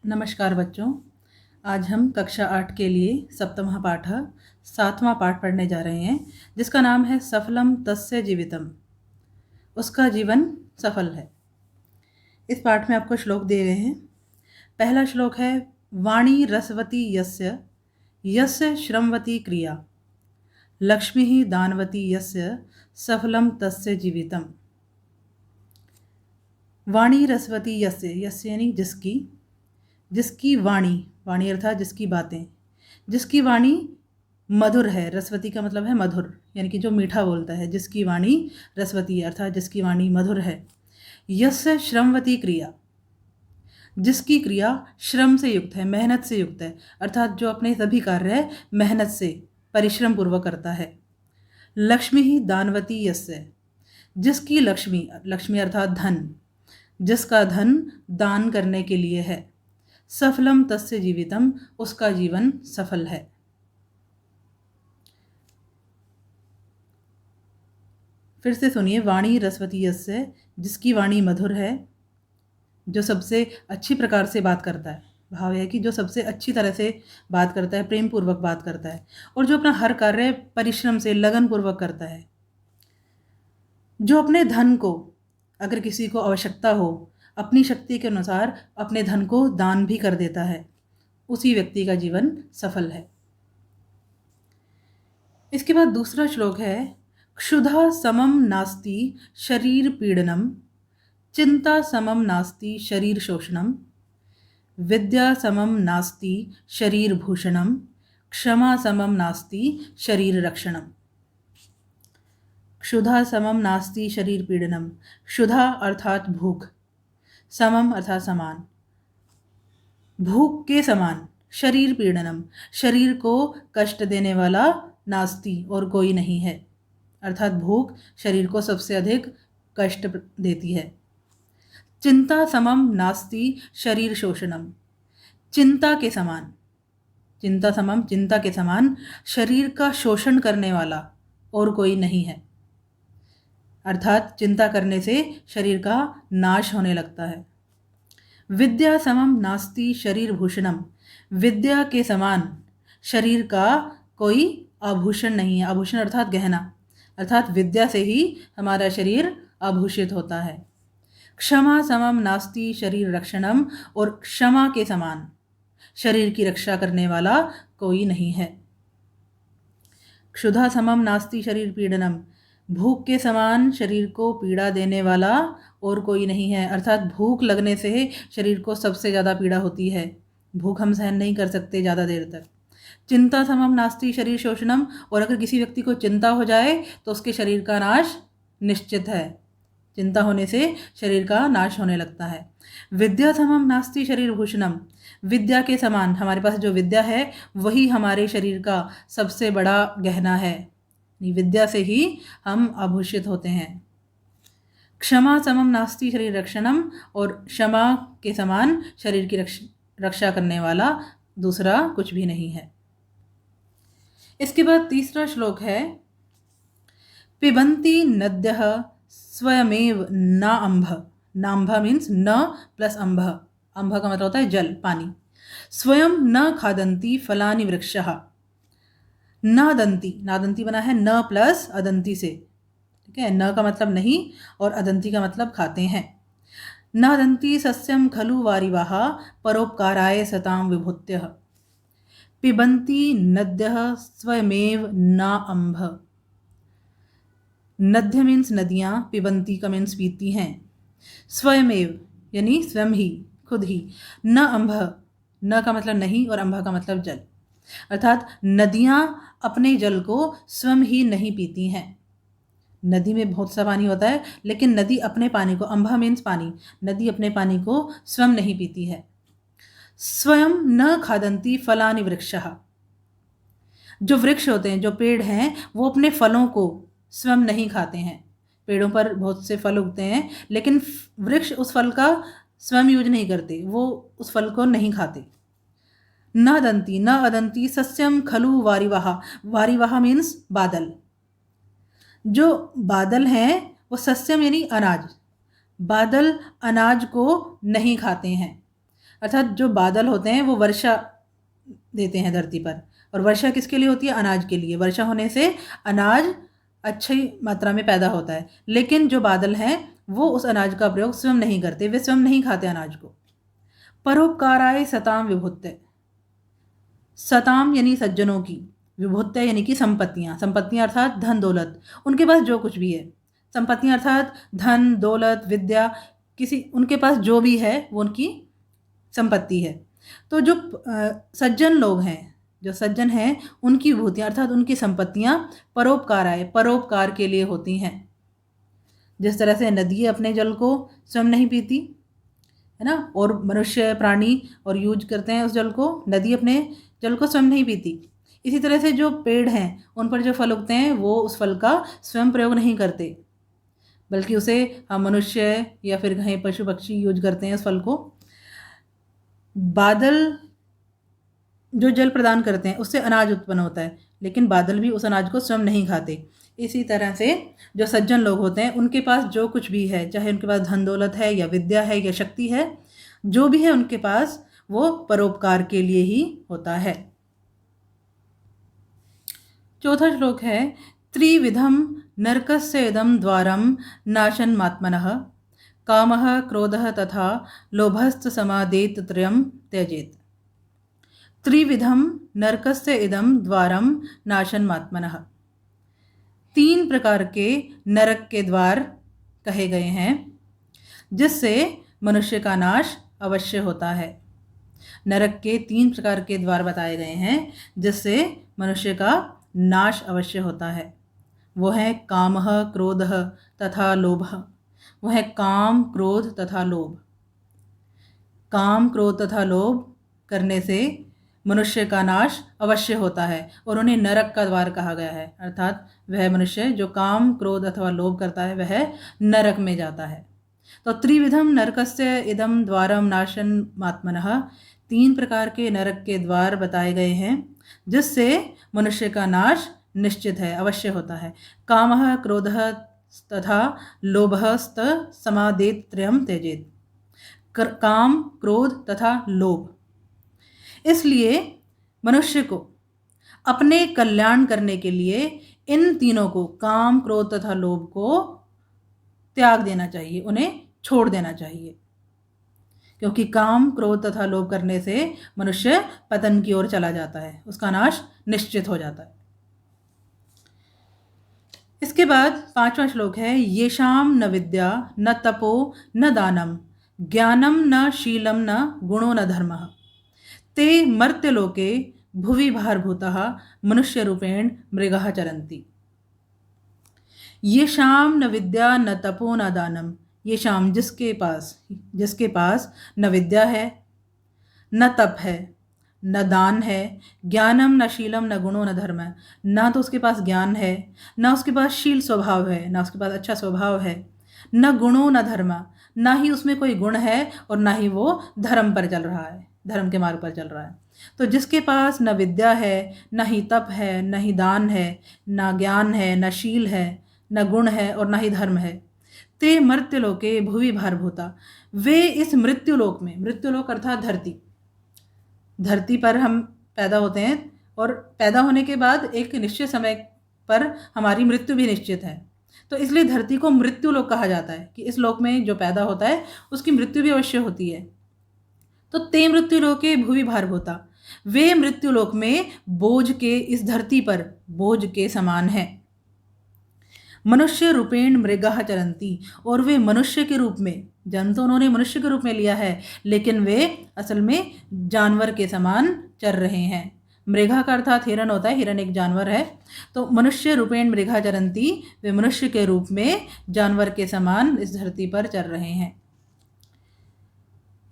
नमस्कार बच्चों। आज हम कक्षा 8 के लिए सप्तमः पाठ 7वां पाठ पढ़ने जा रहे हैं, जिसका नाम है सफलम तस्य जीवितम। उसका जीवन सफल है। इस पाठ में आपको श्लोक दिए गए हैं। पहला श्लोक है वाणी रसवती यस्य यस्य श्रमवती क्रिया लक्ष्मी ही दानवती यस्य सफलम तस्य जीवितम। वाणी रसवती यस्य, यस्य यानी जिसकी, जिसकी वाणी, वाणी अर्थात जिसकी बातें, जिसकी वाणी मधुर है। रसवती का मतलब है मधुर, यानी कि जो मीठा बोलता है। जिसकी वाणी रसवती है अर्थात जिसकी वाणी मधुर है। यस्य श्रमवती क्रिया, जिसकी क्रिया श्रम से युक्त है, मेहनत से युक्त है, अर्थात जो अपने सभी कार्य मेहनत से परिश्रम पूर्वक करता है। लक्ष्मी ही दानवती यस्य, जिसकी लक्ष्मी, लक्ष्मी अर्थात धन, जिसका धन दान करने के लिए है। सफलम तस्य जीवितम, उसका जीवन सफल है। फिर से सुनिए। वाणी रसवती यस्य, जिसकी वाणी मधुर है, जो सबसे अच्छी प्रकार से बात करता है। भाव है कि जो सबसे अच्छी तरह से बात करता है, प्रेम पूर्वक बात करता है, और जो अपना हर कार्य परिश्रम से लगन पूर्वक करता है। जो अपने धन को, अगर किसी को आवश्यकता हो, अपनी शक्ति के अनुसार अपने धन को दान भी कर देता है, उसी व्यक्ति का जीवन सफल है। इसके बाद दूसरा श्लोक है क्षुधा समम नास्ति शरीर पीड़नम, चिंता समम नास्ति शरीर शोषणम, विद्या समम नास्ति शरीर भूषणम, क्षमा समम नास्ति शरीर रक्षणम। क्षुधा समम नास्ति शरीर पीड़नम, क्षुधा अर्थात भूख, समम अर्थात समान, भूख के समान, शरीर पीड़नम, शरीर को कष्ट देने वाला, नास्ति और कोई नहीं है, अर्थात भूख शरीर को सबसे अधिक कष्ट देती है। चिंता समम नास्ति शरीर शोषणम, चिंता के समान, चिंता समम चिंता के समान शरीर का शोषण करने वाला और कोई नहीं है, अर्थात चिंता करने से शरीर का नाश होने लगता है। विद्या समम नास्ति शरीर भूषणम, विद्या के समान शरीर का कोई आभूषण नहीं है। आभूषण अर्थात गहना, अर्थात विद्या से ही हमारा शरीर आभूषित होता है। क्षमा समम नास्ति शरीर रक्षणम, और क्षमा के समान शरीर की रक्षा करने वाला कोई नहीं है। क्षुधा समम नास्ति शरीर पीड़नम, भूख के समान शरीर को पीड़ा देने वाला और कोई नहीं है, अर्थात भूख लगने से शरीर को सबसे ज़्यादा पीड़ा होती है। भूख हम सहन नहीं कर सकते ज़्यादा देर तक। चिंता समम नास्ति शरीर शोषणम, और अगर किसी व्यक्ति को चिंता हो जाए तो उसके शरीर का नाश निश्चित है। चिंता होने से शरीर का नाश होने लगता है। विद्या समम नास्ति शरीर भूषणम, विद्या के समान हमारे पास जो विद्या है वही हमारे शरीर का सबसे बड़ा गहना है। विद्या से ही हम आभूषित होते हैं। क्षमा समम नास्ति शरीर रक्षणम, और क्षमा के समान शरीर की रक्षा करने वाला दूसरा कुछ भी नहीं है। इसके बाद तीसरा श्लोक है पिबन्ति नद्यः स्वयमेव न अम्भ, नाम्भ मीन्स न प्लस अम्भ, अम्भ का मतलब होता है जल, पानी। स्वयं न खादन्ति फलानि वृक्षः, नादंती, नादंती बना है न प्लस अदंती से, ठीक है। न का मतलब नहीं और अदंती का मतलब खाते हैं। नादंती सस्यम खलु वारिवाः परोपकाराय सतां विभूत्यः, पिबन्ति नद्यः स्वयमेव न अम्भ। नद्य मीन्स नदियाँ, पिबन्ति का मीन्स पीती हैं, स्वयमेव यानी स्वयं ही, खुद ही, न अम्भ, न का मतलब नहीं और अम्भ का मतलब जल, अर्थात नदियाँ अपने जल को स्वयं ही नहीं पीती हैं। नदी में बहुत सा पानी होता है, लेकिन नदी अपने पानी को, अम्भा मीन्स पानी, नदी अपने पानी को स्वयं नहीं पीती है। स्वयं न खादन्ति फलानि वृक्षः, जो वृक्ष होते हैं, जो पेड़ हैं, वो अपने फलों को स्वयं नहीं खाते हैं। पेड़ों पर बहुत से फल उगते हैं, लेकिन वृक्ष उस फल का स्वयं यूज नहीं करते, वो उस फल को नहीं खाते। न दंती न अदंती सस्यम खलु वारिवाः, वारिवाः मीन्स बादल, जो बादल हैं वो सस्यम यानी अनाज, बादल अनाज को नहीं खाते हैं, अर्थात जो बादल होते हैं वो वर्षा देते हैं धरती पर, और वर्षा किसके लिए होती है? अनाज के लिए। वर्षा होने से अनाज अच्छी मात्रा में पैदा होता है, लेकिन जो बादल हैं वो उस अनाज का प्रयोग स्वयं नहीं करते, वे स्वयं नहीं खाते अनाज को। परोपकाराय सताम विभुत्य, सताम यानी सज्जनों की, विभुत्य यानी कि संपत्तियाँ, संपत्तियाँ अर्थात धन दौलत, उनके पास जो कुछ भी है, संपत्तियाँ अर्थात धन दौलत विद्या, किसी उनके पास जो भी है वो उनकी संपत्ति है। तो जो सज्जन लोग हैं, जो सज्जन हैं, उनकी विभूतियाँ अर्थात उनकी संपत्तियाँ परोपकाराय, परोपकार के लिए होती हैं। जिस तरह से नदी अपने जल को स्वयं नहीं पीती है ना, और मनुष्य प्राणी और यूज करते हैं उस जल को, नदी अपने जल को स्वयं नहीं पीती। इसी तरह से जो पेड़ हैं उन पर जो फल उगते हैं वो उस फल का स्वयं प्रयोग नहीं करते, बल्कि उसे हम मनुष्य या फिर कहीं पशु पक्षी यूज करते हैं उस फल को। बादल जो जल प्रदान करते हैं उससे अनाज उत्पन्न होता है, लेकिन बादल भी उस अनाज को स्वयं नहीं खाते। इसी तरह से जो सज्जन लोग होते हैं उनके पास जो कुछ भी है, चाहे उनके पास धन दौलत है या विद्या है या शक्ति है, जो भी है उनके पास वो परोपकार के लिए ही होता है। चौथा श्लोक है, त्रिविधम नरकस्य इदं द्वारम नाशनमात्मनः कामः क्रोधः तथा लोभश्च समादेत त्रयं त्यजेत। त्रिविधम नरकस्य इदं द्वारम नाशनमात्मनः, 3 प्रकार के नरक के द्वार कहे गए हैं जिससे मनुष्य का नाश अवश्य होता है। नरक के 3 प्रकार के द्वार बताए गए हैं जिससे मनुष्य का नाश अवश्य होता है। वो है कामः क्रोधः तथा लोभः। वो है काम क्रोध तथा लोभ। काम क्रोध तथा लोभ करने से मनुष्य का नाश अवश्य होता है और उन्हें नरक का द्वार कहा गया है, अर्थात वह मनुष्य जो काम क्रोध अथवा लोभ करता है वह नरक में जाता है। तो त्रिविधम नरकस्य इदं द्वारम नाशनमात्मनः, 3 प्रकार के नरक के द्वार बताए गए हैं जिससे मनुष्य का नाश निश्चित है, अवश्य होता है। कामः क्रोधः तथा लोभस्त समादेत त्रयं त्यजेत। काम क्रोध तथा लोभ, इसलिए मनुष्य को अपने कल्याण करने के लिए इन तीनों को, काम क्रोध तथा लोभ को त्याग देना चाहिए, उन्हें छोड़ देना चाहिए, क्योंकि काम क्रोध तथा लोभ करने से मनुष्य पतन की ओर चला जाता है, उसका नाश निश्चित हो जाता है। इसके बाद 5वां श्लोक है, येषाम न विद्या न तपो न दानम ज्ञानम न शीलम न गुणो न धर्मः ते मर्त्यलोके भुवि भारभूतः मनुष्य रूपेण मृगः चरन्ति। येषाम न विद्या न तपो न दानम, येषाम जिसके पास न विद्या है, न तप है, न दान है, ज्ञानम न शीलम न गुणो न धर्म, ना तो उसके पास ज्ञान है, ना उसके पास शील स्वभाव है, ना उसके पास अच्छा स्वभाव है, न गुणो न धर्म, ना ही उसमें कोई गुण है और ना ही वो धर्म पर चल रहा है, धर्म के मार्ग पर चल रहा है। तो जिसके पास न विद्या है, न ही तप है, न ही दान है, न ज्ञान है, न शील है, न गुण है और न ही धर्म है, ते मर्त्यलोके भुवि भारभूता, वे इस मृत्युलोक में, मृत्युलोक अर्थात धरती, धरती पर हम पैदा होते हैं और पैदा होने के बाद एक निश्चित समय पर हमारी मृत्यु भी निश्चित है, तो इसलिए धरती को मृत्युलोक कहा जाता है कि इस लोक में जो पैदा होता है उसकी मृत्यु भी अवश्य होती है। तो ते मृत्युलोके भुवि भारभूता, वे मृत्युलोक में बोझ के, इस धरती पर बोझ के समान है। मनुष्य रूपेण मृगः चरन्ति, और वे मनुष्य के रूप में, जन्म तो उन्होंने मनुष्य के रूप में लिया है लेकिन वे असल में जानवर के समान चर रहे हैं। मृगः का अर्थात हिरन होता है, हिरन एक जानवर है। तो मनुष्य रूपेण मृगः चरन्ति, वे मनुष्य के रूप में जानवर के समान इस धरती पर चर रहे हैं।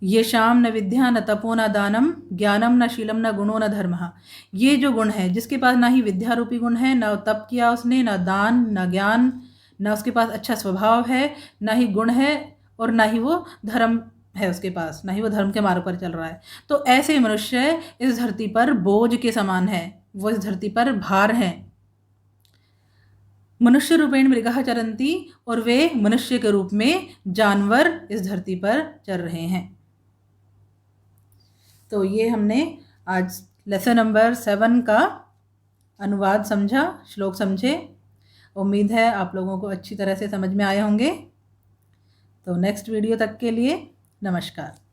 येषाम न विद्या न तपो न दानम ज्ञानम न शीलम न गुणो न धर्मः, ये जो गुण है, जिसके पास ना ही विद्या रूपी गुण है, न तप किया उसने, न दान, न ज्ञान, न उसके पास अच्छा स्वभाव है, ना ही गुण है और ना ही वो धर्म है उसके पास, ना ही वो धर्म के मार्ग पर चल रहा है, तो ऐसे मनुष्य इस धरती पर बोझ के समान है, वो इस धरती पर भार हैं। मनुष्य रूपेण मृगः चरन्ति, और वे मनुष्य के रूप में जानवर इस धरती पर चल रहे हैं। तो ये हमने आज लेसन नंबर 7 का अनुवाद समझा, श्लोक समझे। उम्मीद है आप लोगों को अच्छी तरह से समझ में आए होंगे। तो नेक्स्ट वीडियो तक के लिए नमस्कार।